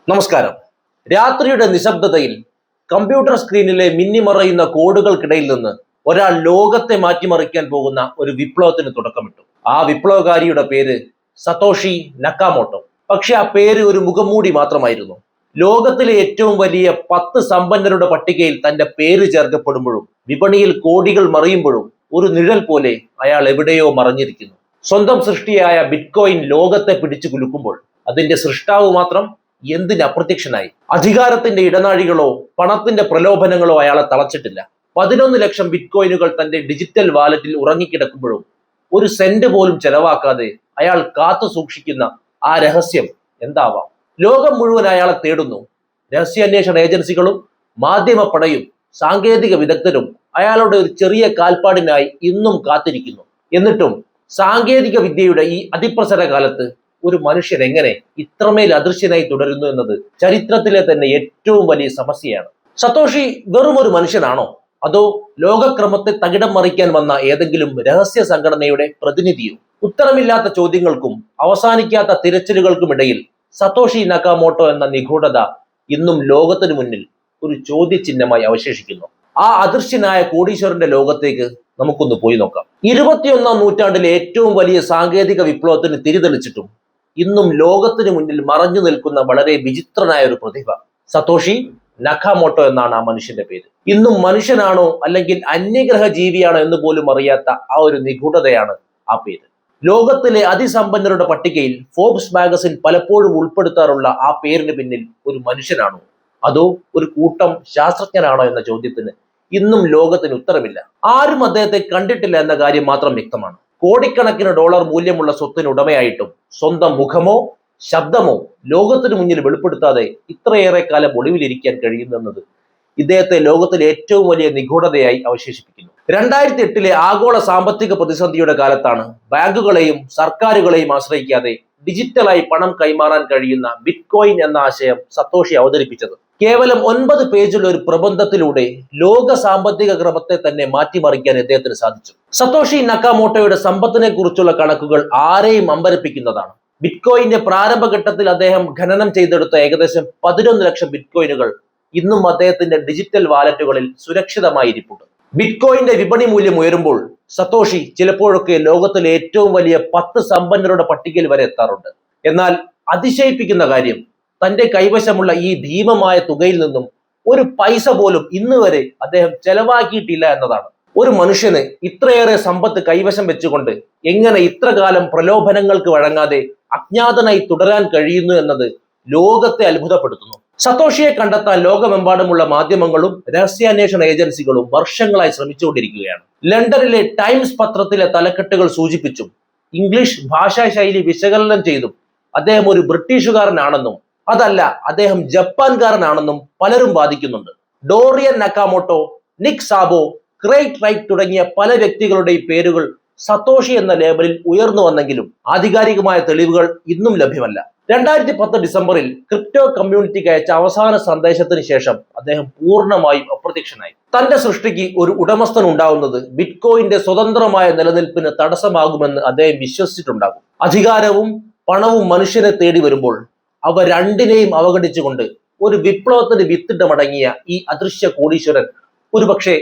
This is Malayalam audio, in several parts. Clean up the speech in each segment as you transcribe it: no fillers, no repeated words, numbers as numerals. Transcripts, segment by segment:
നമസ്കാരം. രാത്രിയുടെ നിശബ്ദതയിൽ കമ്പ്യൂട്ടർ സ്ക്രീനിലെ മിന്നിമറയുന്ന കോഡുകൾക്കിടയിൽ നിന്ന് ഒരാൾ ലോകത്തെ മാറ്റിമറിക്കാൻ പോകുന്ന ഒരു വിപ്ലവത്തിന് തുടക്കമിട്ടു. ആ വിപ്ലവകാരിയുടെ പേര് സതോഷി നക്കാമോട്ടോ. പക്ഷെ ആ പേര് ഒരു മുഖംമൂടി മാത്രമായിരുന്നു. ലോകത്തിലെ ഏറ്റവും വലിയ 10 സമ്പന്നരുടെ പട്ടികയിൽ തന്റെ പേര് ചേർക്കപ്പെടുമ്പോഴും വിപണിയിൽ കോടികൾ മറിയുമ്പോഴും ഒരു നിഴൽ പോലെ അയാൾ എവിടെയോ മറഞ്ഞിരിക്കുന്നു. സ്വന്തം സൃഷ്ടിയായ ബിറ്റ്കോയിൻ ലോകത്തെ പിടിച്ചു കുലുക്കുമ്പോൾ അതിന്റെ സൃഷ്ടാവ് മാത്രം എന്തിന് അപ്രത്യക്ഷനായി? അധികാരത്തിന്റെ ഇടനാഴികളോ പണത്തിന്റെ പ്രലോഭനങ്ങളോ അയാളെ തളച്ചിട്ടില്ല. 11 ലക്ഷം ബിറ്റ്കോയിനുകൾ തന്റെ ഡിജിറ്റൽ വാലറ്റിൽ ഉറങ്ങിക്കിടക്കുമ്പോഴും ഒരു സെന്റ് പോലും ചെലവാക്കാതെ അയാൾ കാത്തു സൂക്ഷിക്കുന്ന ആ രഹസ്യം എന്താവാം? ലോകം മുഴുവൻ അയാളെ തേടുന്നു. രഹസ്യാന്വേഷണ ഏജൻസികളും മാധ്യമപ്പടയും സാങ്കേതിക വിദഗ്ധരും അയാളുടെ ഒരു ചെറിയ കാൽപ്പാടിനായി ഇന്നും കാത്തിരിക്കുന്നു. എന്നിട്ടും സാങ്കേതിക വിദ്യയുടെ ഈ അതിപ്രസര കാലത്ത് ഒരു മനുഷ്യൻ എങ്ങനെ ഇത്രമേൽ അദൃശ്യനായി തുടരുന്നു എന്നത് ചരിത്രത്തിലെ തന്നെ ഏറ്റവും വലിയ സമസ്യയാണ്. സതോഷി വെറും ഒരു മനുഷ്യനാണോ, അതോ ലോകക്രമത്തെ തകിടം മറിക്കാൻ വന്ന ഏതെങ്കിലും രഹസ്യ സംഘടനയുടെ പ്രതിനിധിയോ? ഉത്തരമില്ലാത്ത ചോദ്യങ്ങൾക്കും അവസാനിക്കാത്ത തിരച്ചിലുകൾക്കുമിടയിൽ സതോഷി നക്കാമോട്ടോ എന്ന നിഗൂഢത ഇന്നും ലോകത്തിനു മുന്നിൽ ഒരു ചോദ്യചിഹ്നമായി അവശേഷിക്കുന്നു. ആ അദൃശ്യനായ കോടീശ്വരന്റെ ലോകത്തേക്ക് നമുക്കൊന്ന് പോയി നോക്കാം. 21ാം നൂറ്റാണ്ടിലെ ഏറ്റവും വലിയ സാങ്കേതിക വിപ്ലവത്തിന് തിരിതെളിച്ചിട്ടും ഇന്നും ലോകത്തിന് മുന്നിൽ മറഞ്ഞു നിൽക്കുന്ന വളരെ വിചിത്രനായ ഒരു പ്രതിഭ സതോഷി നക്കാമോട്ടോ എന്നാണ് ആ മനുഷ്യന്റെ പേര്. ഇന്നും മനുഷ്യനാണോ അല്ലെങ്കിൽ അന്യഗ്രഹ ജീവിയാണോ എന്ന് പോലും അറിയാത്ത ആ ഒരു നിഗൂഢതയാണ് ആ പേര്. ലോകത്തിലെ അതിസമ്പന്നരുടെ പട്ടികയിൽ ഫോബ്സ് മാഗസിൻ പലപ്പോഴും ഉൾപ്പെടുത്താറുള്ള ആ പേരിന് പിന്നിൽ ഒരു മനുഷ്യനാണോ അതോ ഒരു കൂട്ടം ശാസ്ത്രജ്ഞനാണോ എന്ന ചോദ്യത്തിന് ഇന്നും ലോകത്തിന് ഉത്തരമില്ല. ആരും അദ്ദേഹത്തെ കണ്ടിട്ടില്ല എന്ന കാര്യം മാത്രം വ്യക്തമാണ്. കോടിക്കണക്കിന് ഡോളർ മൂല്യമുള്ള സ്വത്തിന് ഉടമയായിട്ടും സ്വന്തം മുഖമോ ശബ്ദമോ ലോകത്തിന് മുന്നിൽ വെളിപ്പെടുത്താതെ ഇത്രയേറെ കാലം ഒളിവിലിരിക്കാൻ കഴിയുന്നെന്നത് ഇദ്ദേഹത്തെ ലോകത്തിലെ ഏറ്റവും വലിയ നിഗൂഢതയായി അവശേഷിപ്പിക്കുന്നു. 2008 ആഗോള സാമ്പത്തിക പ്രതിസന്ധിയുടെ കാലത്താണ് ബാങ്കുകളെയും സർക്കാരുകളെയും ആശ്രയിക്കാതെ ഡിജിറ്റലായി പണം കൈമാറാൻ കഴിയുന്ന ബിറ്റ്കോയിൻ എന്ന ആശയം സതോഷി അവതരിപ്പിച്ചത്. കേവലം 9 പേജുള്ള ഒരു പ്രബന്ധത്തിലൂടെ ലോക സാമ്പത്തിക ക്രമത്തെ തന്നെ മാറ്റിമറിക്കാൻ ഇദ്ദേഹത്തിന് സാധിച്ചു. സതോഷി നക്കാമോട്ടോയുടെ സമ്പത്തിനെ കുറിച്ചുള്ള കണക്കുകൾ ആരെയും അമ്പരപ്പിക്കുന്നതാണ്. ബിറ്റ്കോയിന്റെ പ്രാരംഭഘട്ടത്തിൽ അദ്ദേഹം ഖനനം ചെയ്തെടുത്ത ഏകദേശം 11 ലക്ഷം ബിറ്റ്കോയിനുകൾ ഇന്നും അദ്ദേഹത്തിന്റെ ഡിജിറ്റൽ വാലറ്റുകളിൽ സുരക്ഷിതമായി ഇരിപ്പുണ്ട്. ബിറ്റ്കോയിന്റെ വിപണി മൂല്യം ഉയരുമ്പോൾ സതോഷി ചിലപ്പോഴൊക്കെ ലോകത്തിലെ ഏറ്റവും വലിയ 10 സമ്പന്നരുടെ പട്ടികയിൽ വരെ എത്താറുണ്ട്. എന്നാൽ അതിശയിപ്പിക്കുന്ന കാര്യം, തന്റെ കൈവശമുള്ള ഈ ഭീമമായ തുകയിൽ നിന്നും ഒരു പൈസ പോലും ഇന്ന് വരെ അദ്ദേഹം ചെലവാക്കിയിട്ടില്ല എന്നതാണ്. ഒരു മനുഷ്യന് ഇത്രയേറെ സമ്പത്ത് കൈവശം വെച്ചുകൊണ്ട് എങ്ങനെ ഇത്ര കാലം പ്രലോഭനങ്ങൾക്ക് വഴങ്ങാതെ അജ്ഞാതനായി തുടരാൻ കഴിയുന്നു എന്നത് ലോകത്തെ അത്ഭുതപ്പെടുത്തുന്നു. സതോഷിയെ കണ്ടെത്താൻ ലോകമെമ്പാടുമുള്ള മാധ്യമങ്ങളും രഹസ്യാന്വേഷണ ഏജൻസികളും വർഷങ്ങളായി ശ്രമിച്ചുകൊണ്ടിരിക്കുകയാണ്. ലണ്ടനിലെ ടൈംസ് പത്രത്തിലെ തലക്കെട്ടുകൾ സൂചിപ്പിച്ചും ഇംഗ്ലീഷ് ഭാഷാ ശൈലി വിശകലനം ചെയ്തും അദ്ദേഹം ഒരു ബ്രിട്ടീഷുകാരനാണെന്നും അതല്ല അദ്ദേഹം ജപ്പാൻകാരനാണെന്നും പലരും വാദിക്കുന്നുണ്ട്. ഡോറിയൻ നക്കാമോട്ടോ, നിക് സാബോ, ക്രെയ്ഗ് റൈറ്റ് തുടങ്ങിയ പല വ്യക്തികളുടെയും പേരുകൾ സതോഷി എന്ന ലേബലിൽ ഉയർന്നു വന്നെങ്കിലും ആധികാരികമായ തെളിവുകൾ ഇന്നും ലഭ്യമല്ല. 2010 ഡിസംബറിൽ ക്രിപ്റ്റോ കമ്മ്യൂണിറ്റിക്ക് അയച്ച അവസാന സന്ദേശത്തിന് ശേഷം അദ്ദേഹം പൂർണ്ണമായും അപ്രത്യക്ഷനായി. തന്റെ സൃഷ്ടിക്ക് ഒരു ഉടമസ്ഥൻ ഉണ്ടാവുന്നത് ബിറ്റ്കോയിന്റെ സ്വതന്ത്രമായ നിലനിൽപ്പിന് തടസ്സമാകുമെന്ന് അദ്ദേഹം വിശ്വസിച്ചിട്ടുണ്ടാകും. അധികാരവും പണവും മനുഷ്യനെ തേടി വരുമ്പോൾ അവ രണ്ടിനെയും അവഗണിച്ചുകൊണ്ട് ഒരു വിപ്ലവത്തിന് വിത്തിട്ട് മടങ്ങിയ ഈ അദൃശ്യ കോടീശ്വരൻ ഒരുപക്ഷെ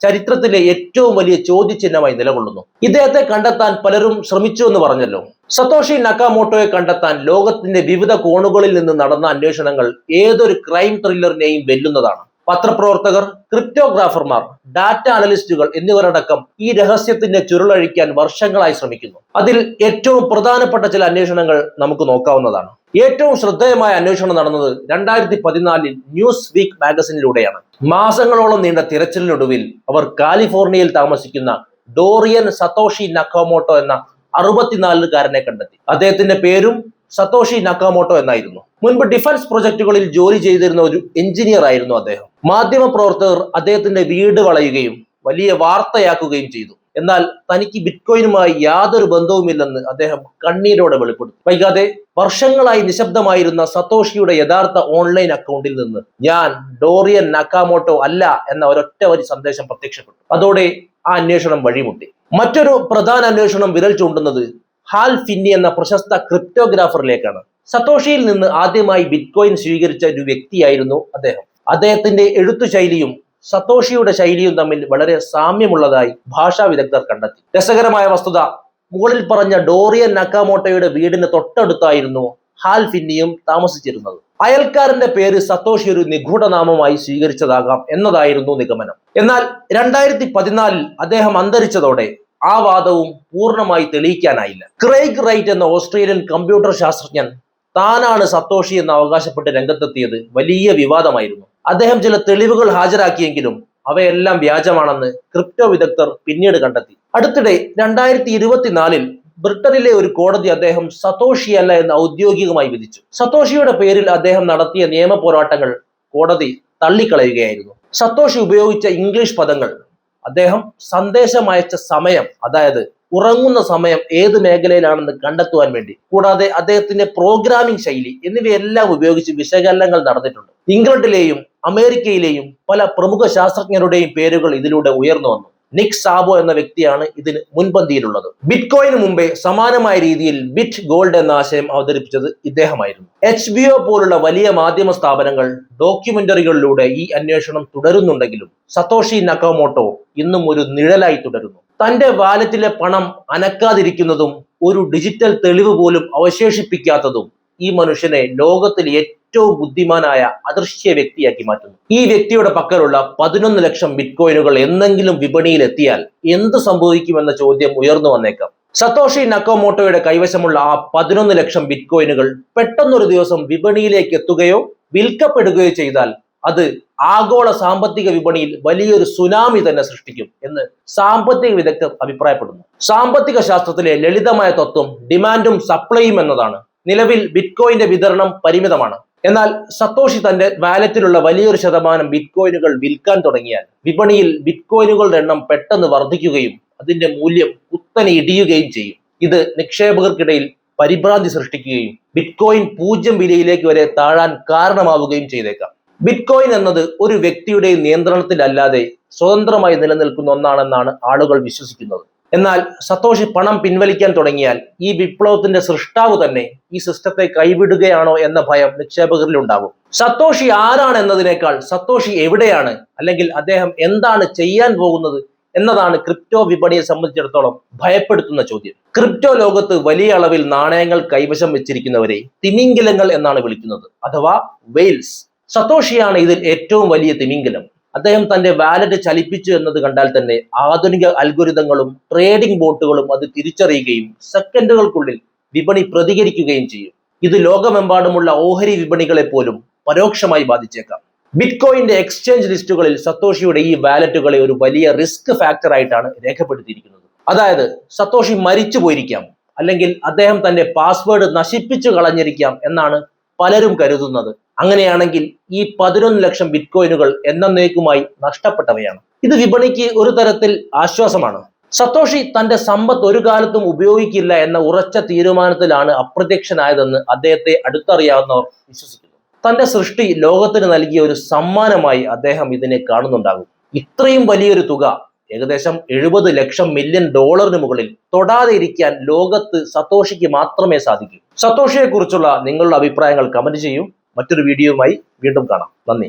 ചരിത്രത്തിലെ ഏറ്റവും വലിയ ചോദ്യചിഹ്നമായി നിലകൊള്ളുന്നു. ഇദ്ദേഹത്തെ കണ്ടെത്താൻ പലരും ശ്രമിച്ചു എന്ന് പറഞ്ഞല്ലോ. സതോഷി നക്കാമോട്ടോയെ കണ്ടെത്താൻ ലോകത്തിന്റെ വിവിധ കോണുകളിൽ നിന്ന് നടന്ന അന്വേഷണങ്ങൾ ഏതൊരു ക്രൈം ത്രില്ലറിനെയും വെല്ലുന്നതാണ്. പത്രപ്രവർത്തകർ, ക്രിപ്റ്റോഗ്രാഫർമാർ, ഡാറ്റ അനലിസ്റ്റുകൾ എന്നിവരടക്കം ഈ രഹസ്യത്തിന്റെ ചുരുളഴിക്കാൻ വർഷങ്ങളായി ശ്രമിക്കുന്നു. അതിൽ ഏറ്റവും പ്രധാനപ്പെട്ട ചില അന്വേഷണങ്ങൾ നമുക്ക് നോക്കാവുന്നതാണ്. ഏറ്റവും ശ്രദ്ധേയമായ അന്വേഷണം നടന്നത് 2014 ന്യൂസ് വീക്ക് മാഗസിനിലൂടെയാണ്. മാസങ്ങളോളം നീണ്ട തിരച്ചിലിനൊടുവിൽ അവർ കാലിഫോർണിയയിൽ താമസിക്കുന്ന ഡോറിയൻ സതോഷി നക്കാമോട്ടോ എന്ന 64-കാരനെ കണ്ടെത്തി. അദ്ദേഹത്തിന്റെ പേരും സതോഷി നക്കാമോട്ടോ എന്നായിരുന്നു. മുൻപ് ഡിഫൻസ് പ്രൊജക്ടുകളിൽ ജോലി ചെയ്തിരുന്ന ഒരു എഞ്ചിനീയർ ആയിരുന്നു അദ്ദേഹം. മാധ്യമ പ്രവർത്തകർ അദ്ദേഹത്തിന്റെ വീട് വളയുകയും വലിയ വാർത്തയാക്കുകയും ചെയ്തു. എന്നാൽ തനിക്ക് ബിറ്റ്കോയിനുമായി യാതൊരു ബന്ധവുമില്ലെന്ന് അദ്ദേഹം കണ്ണീരോടെ വെളിപ്പെടുത്തി. വൈകാതെ വർഷങ്ങളായി നിശബ്ദമായിരുന്ന സതോഷിയുടെ യഥാർത്ഥ ഓൺലൈൻ അക്കൗണ്ടിൽ നിന്ന് ഞാൻ ഡോറിയൻ നക്കാമോട്ടോ അല്ല എന്ന ഒരൊറ്റ വരി സന്ദേശം പ്രത്യക്ഷപ്പെട്ടു. അതോടെ ആ അന്വേഷണം വഴിമുട്ടി. മറ്റൊരു പ്രധാന അന്വേഷണം വിരൽ ചൂണ്ടുന്നത് ഹാൽ ഫിന്നി എന്ന പ്രശസ്ത ക്രിപ്റ്റോഗ്രാഫറിലേക്കാണ്. സതോഷിയിൽ നിന്ന് ആദ്യമായി ബിറ്റ്കോയിൻ സ്വീകരിച്ച ഒരു വ്യക്തിയായിരുന്നു അദ്ദേഹം. അദ്ദേഹത്തിന്റെ എഴുത്തു ശൈലിയും സതോഷിയുടെ ശൈലിയും തമ്മിൽ വളരെ സാമ്യമുള്ളതായി ഭാഷാ വിദഗ്ധർ കണ്ടെത്തി. രസകരമായ വസ്തുത, മുകളിൽ പറഞ്ഞ ഡോറിയൻ നക്കാമോട്ടോയുടെ വീടിന് തൊട്ടടുത്തായിരുന്നു ഹാൽ ഫിന്നിയും താമസിച്ചിരുന്നത്. അയൽക്കാരന്റെ പേര് സതോഷി ഒരു നിഗൂഢനാമമായി സ്വീകരിച്ചതാകാം എന്നതായിരുന്നു നിഗമനം. എന്നാൽ 2014 അദ്ദേഹം അന്തരിച്ചതോടെ ആ വാദവും പൂർണ്ണമായി തെളിയിക്കാനായില്ല. ക്രെയ്ഗ് റൈറ്റ് എന്ന ഓസ്ട്രേലിയൻ കമ്പ്യൂട്ടർ ശാസ്ത്രജ്ഞൻ താനാണ് സതോഷി എന്ന് അവകാശപ്പെട്ട് രംഗത്തെത്തിയത് വലിയ വിവാദമായിരുന്നു. അദ്ദേഹം ചില തെളിവുകൾ ഹാജരാക്കിയെങ്കിലും അവയെല്ലാം വ്യാജമാണെന്ന് ക്രിപ്റ്റോ വിദഗ്ധർ പിന്നീട് കണ്ടെത്തി. അടുത്തിടെ 2024 ബ്രിട്ടനിലെ ഒരു കോടതി അദ്ദേഹം സതോഷിയല്ല എന്ന് ഔദ്യോഗികമായി വിധിച്ചു. സതോഷിയുടെ പേരിൽ അദ്ദേഹം നടത്തിയ നിയമ പോരാട്ടങ്ങൾ കോടതി തള്ളിക്കളയുകയായിരുന്നു. സതോഷി ഉപയോഗിച്ച ഇംഗ്ലീഷ് പദങ്ങൾ, അദ്ദേഹം സന്ദേശം അയച്ച സമയം, അതായത് ഉറങ്ങുന്ന സമയം ഏത് മേഖലയിലാണെന്ന് കണ്ടെത്തുവാൻ വേണ്ടി, കൂടാതെ അദ്ദേഹത്തിന്റെ പ്രോഗ്രാമിംഗ് ശൈലി എന്നിവയെല്ലാം ഉപയോഗിച്ച് വിശകലനങ്ങൾ നടന്നിട്ടുണ്ട്. ഇംഗ്ലണ്ടിലെയും അമേരിക്കയിലെയും പല പ്രമുഖ ശാസ്ത്രജ്ഞരുടെയും പേരുകൾ ഇതിലൂടെ ഉയർന്നു വന്നു. നിക് സാബോ എന്ന വ്യക്തിയാണ് ഇതിന് മുൻപന്തിയിലുള്ളത്. ബിറ്റ്കോയിന് മുമ്പേ സമാനമായ രീതിയിൽ ബിറ്റ് ഗോൾഡ് എന്ന ആശയം അവതരിപ്പിച്ചത് ഇദ്ദേഹമായിരുന്നു. HBO പോലുള്ള വലിയ മാധ്യമ സ്ഥാപനങ്ങൾ ഡോക്യുമെന്ററികളിലൂടെ ഈ അന്വേഷണം തുടരുന്നുണ്ടെങ്കിലും സതോഷി നക്കാമോട്ടോ ഇന്നും ഒരു നിഴലായി തുടരുന്നു. തന്റെ വാലറ്റിലെ പണം അനക്കാതിരിക്കുന്നതും ഒരു ഡിജിറ്റൽ തെളിവ് പോലും അവശേഷിപ്പിക്കാത്തതും ഈ മനുഷ്യനെ ലോകത്തിൽ ഏറ്റവും ബുദ്ധിമാനായ അദൃശ്യ വ്യക്തിയാക്കി മാറ്റുന്നു. ഈ വ്യക്തിയുടെ പക്കലുള്ള 11 ലക്ഷം ബിറ്റ്കോയിനുകൾ എന്നെങ്കിലും വിപണിയിൽ എത്തിയാൽ എന്ത് സംഭവിക്കുമെന്ന ചോദ്യം ഉയർന്നു വന്നേക്കാം. സതോഷി നക്കാമോട്ടോയുടെ കൈവശമുള്ള ആ 11 ലക്ഷം ബിറ്റ്കോയിനുകൾ പെട്ടെന്നൊരു ദിവസം വിപണിയിലേക്ക് എത്തുകയോ വിൽക്കപ്പെടുകയോ ചെയ്താൽ അത് ആഗോള സാമ്പത്തിക വിപണിയിൽ വലിയൊരു സുനാമി തന്നെ സൃഷ്ടിക്കും എന്ന് സാമ്പത്തിക വിദഗ്ധർ അഭിപ്രായപ്പെടുന്നു. സാമ്പത്തിക ശാസ്ത്രത്തിലെ ലളിതമായ തത്വം ഡിമാൻഡും സപ്ലൈയും എന്നതാണ്. നിലവിൽ ബിറ്റ്കോയിന്റെ വിതരണം പരിമിതമാണ്. എന്നാൽ സതോഷി തന്റെ വാലറ്റിലുള്ള വലിയൊരു ശതമാനം ബിറ്റ്കോയിനുകൾ വിൽക്കാൻ തുടങ്ങിയാൽ വിപണിയിൽ ബിറ്റ്കോയിനുകളുടെ എണ്ണം പെട്ടെന്ന് വർദ്ധിക്കുകയും അതിന്റെ മൂല്യം കുത്തനെ ഇടിയുകയും ചെയ്യും. ഇത് നിക്ഷേപകർക്കിടയിൽ പരിഭ്രാന്തി സൃഷ്ടിക്കുകയും ബിറ്റ്കോയിൻ 0 വിലയിലേക്ക് വരെ താഴാൻ കാരണമാവുകയും ചെയ്തേക്കാം. ബിറ്റ്കോയിൻ എന്നത് ഒരു വ്യക്തിയുടെ നിയന്ത്രണത്തിലല്ലാതെ സ്വതന്ത്രമായി നിലനിൽക്കുന്ന ഒന്നാണെന്നാണ് ആളുകൾ വിശ്വസിക്കുന്നത്. എന്നാൽ സതോഷി പണം പിൻവലിക്കാൻ തുടങ്ങിയാൽ ഈ വിപ്ലവത്തിന്റെ സൃഷ്ടാവ് തന്നെ ഈ സിസ്റ്റത്തെ കൈവിടുകയാണോ എന്ന ഭയം നിക്ഷേപകരിൽ ഉണ്ടാകും. സതോഷി ആരാണ് എന്നതിനേക്കാൾ സതോഷി എവിടെയാണ്, അല്ലെങ്കിൽ അദ്ദേഹം എന്താണ് ചെയ്യാൻ പോകുന്നത് എന്നതാണ് ക്രിപ്റ്റോ വിപണിയെ സംബന്ധിച്ചിടത്തോളം ഭയപ്പെടുത്തുന്ന ചോദ്യം. ക്രിപ്റ്റോ ലോകത്ത് വലിയ അളവിൽ നാണയങ്ങൾ കൈവശം വെച്ചിരിക്കുന്നവരെ തിമിംഗിലങ്ങൾ എന്നാണ് വിളിക്കുന്നത്, അഥവാ വെയിൽസ്. സതോഷിയാണ് ഇതിൽ ഏറ്റവും വലിയ തിമിംഗിലം. അദ്ദേഹം തന്റെ വാലറ്റ് ചലിപ്പിച്ചു എന്നത് കണ്ടാൽ തന്നെ ആധുനിക അൽഗോരിതങ്ങളും ട്രേഡിംഗ് ബോട്ടുകളും അത് തിരിച്ചറിയുകയും സെക്കൻഡുകൾക്കുള്ളിൽ വിപണി പ്രതികരിക്കുകയും ചെയ്യും. ഇത് ലോകമെമ്പാടുമുള്ള ഓഹരി വിപണികളെ പോലും പരോക്ഷമായി ബാധിച്ചേക്കാം. ബിറ്റ്കോയിന്റെ എക്സ്ചേഞ്ച് ലിസ്റ്റുകളിൽ സതോഷിയുടെ ഈ വാലറ്റുകളെ ഒരു വലിയ റിസ്ക് ഫാക്ടർ ആയിട്ടാണ് രേഖപ്പെടുത്തിയിരിക്കുന്നത്. അതായത് സതോഷി മരിച്ചു പോയിരിക്കാം, അല്ലെങ്കിൽ അദ്ദേഹം തന്റെ പാസ്വേഡ് നശിപ്പിച്ചു കളഞ്ഞിരിക്കാം എന്നാണ് പലരും കരുതുന്നത്. അങ്ങനെയാണെങ്കിൽ ഈ 11 ലക്ഷം ബിറ്റ്കോയിനുകൾ എന്നേക്കുമായി നഷ്ടപ്പെട്ടവയാണ്. ഇത് വിപണിക്ക് ഒരു തരത്തിൽ ആശ്വാസമാണ്. സതോഷി തന്റെ സമ്പത്ത് ഒരു കാലത്തും ഉപയോഗിക്കില്ല എന്ന ഉറച്ച തീരുമാനത്തിലാണ് അപ്രത്യക്ഷനായതെന്ന് അദ്ദേഹത്തെ അടുത്തറിയാവുന്നവർ വിശ്വസിക്കുന്നു. തന്റെ സൃഷ്ടി ലോകത്തിന് നൽകിയ ഒരു സമ്മാനമായി അദ്ദേഹം ഇതിനെ കാണുന്നുണ്ടാകും. ഇത്രയും വലിയൊരു തുക, ഏകദേശം $70 മില്യൺ മുകളിൽ തൊടാതെ ഇരിക്കാൻ ലോകത്ത് സതോഷിക്ക് മാത്രമേ സാധിക്കൂ. സതോഷിയെ കുറിച്ചുള്ള നിങ്ങളുടെ അഭിപ്രായങ്ങൾ കമന്റ് ചെയ്യൂ. മറ്റൊരു വീഡിയോയുമായി വീണ്ടും കാണാം. നന്ദി.